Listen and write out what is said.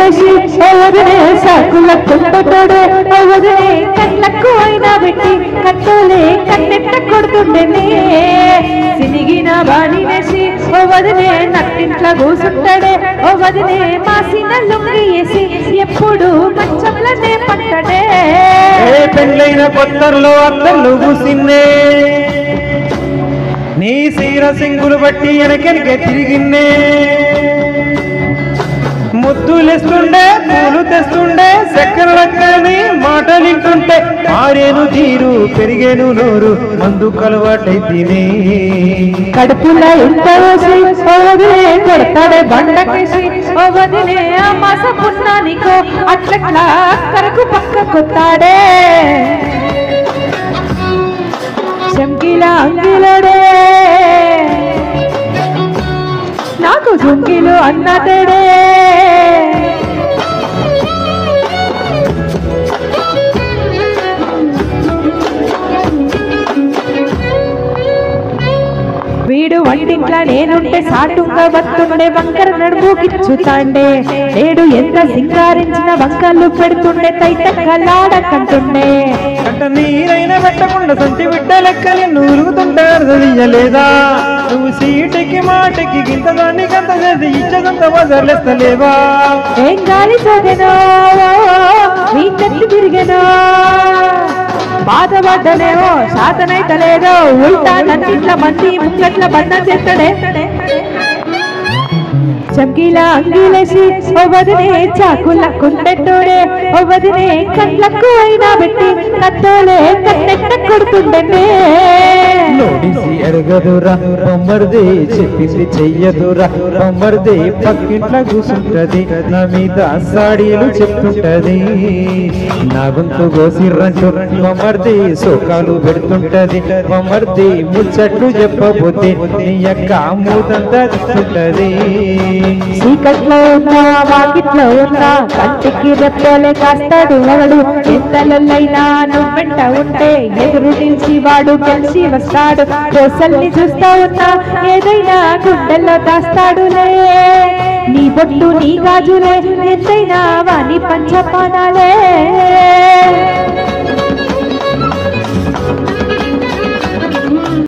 అంగిలేసి వదిలే సాకుల కుంటోడే వదిలే కళ్ళకు అయినా పెట్టి కట్టోలే కన్నెట్ట కొడుతుండేనే సినిగిన బాణినేసి వదిలే నట్టింట్లో కూసుంటాడే వదిలే మాసిన లుంగి వేసి ఎప్పుడు మంచంలోనే పట్టడే పెళ్ళైన కొత్తలో అత్తలు కూసిన్నే నీ సీర సింగులు బట్టి వెనకెనకే తిరిగిన్నే ముద్దులేస్తుండే పూలు తెస్తుండే చక్కెరలక్కని మాటలింటుంటే ఆరేను తీరు పెరిగేను నోరు మందు కలవాటైతేనే కడుపులో ఇంత వదిలే కొడతాడే బండకేసి వదిలే ఆ మాస పున్నానికో అట్లట్లా కరకు పక్క కొత్తాడే చంకీల అంగిలడే నాకు జుంకీలు అన్నతడే వీడు వంటింట్లా నేనుంటే సాటుగా వస్తుండే వంకర నడుముకిచ్చుతాండే నేడు ఎంత సింగారించిన వంకలు పెడుతుండే తైతక్కలాడకంటుండే అంట నీరైనా పెట్టకుండా సంచి బిడ్డ లెక్కని నూరుగుతుంటారు లేదా నువ్వు సీటికి మాటికి గింత దాన్ని గంత చేసి ఇచ్చదంత వదలేస్తలేవా ఏం గాలి సోగెనో వీటెత్తు తిరిగెనో బాధపడ్డనేమో శాతనైతలేదో ఉల్టా నన్నిట్ల మంది ముక్కట్ల బంధం చేస్తాడే చంకీల అంగిలేసి వదిలే చాకుల కుంటెట్టోడే వదిలే కళ్ళకు అయినా పెట్టి కట్టోలే కట్టెట్ట కొడుతుండే నోడిసి ఎరగదురా బొమ్మర్ది చెప్పింది చెయ్యదురా బొమ్మర్ది పక్కింట్లో కూసుంటది నా మీద సాడీలు చెప్తుంటది నా గొంతు గోసిర్రంటూ బొమ్మర్ది సోకాలు పెడుతుంటది బొమ్మర్ది ముచ్చట్లు చెప్పబోతే నీ యొక్క మూతంతా తింటుంటది చీకట్లో ఉన్నా వాకిట్లో ఉన్నా కంటికి రెప్పలే కాస్తాడు ఎవడు ఎంతలైనా నువ్వెంట ఉంటే ఎదురు నిలిచి వాడు గెలిచి వస్తాడు కోసల్ని చూస్తా ఉన్నా ఏదైనా గుండెల్లో దాస్తాడులే నీ బొట్టు నీ గాజులే ఎంతైనా వాని పంచపానాలే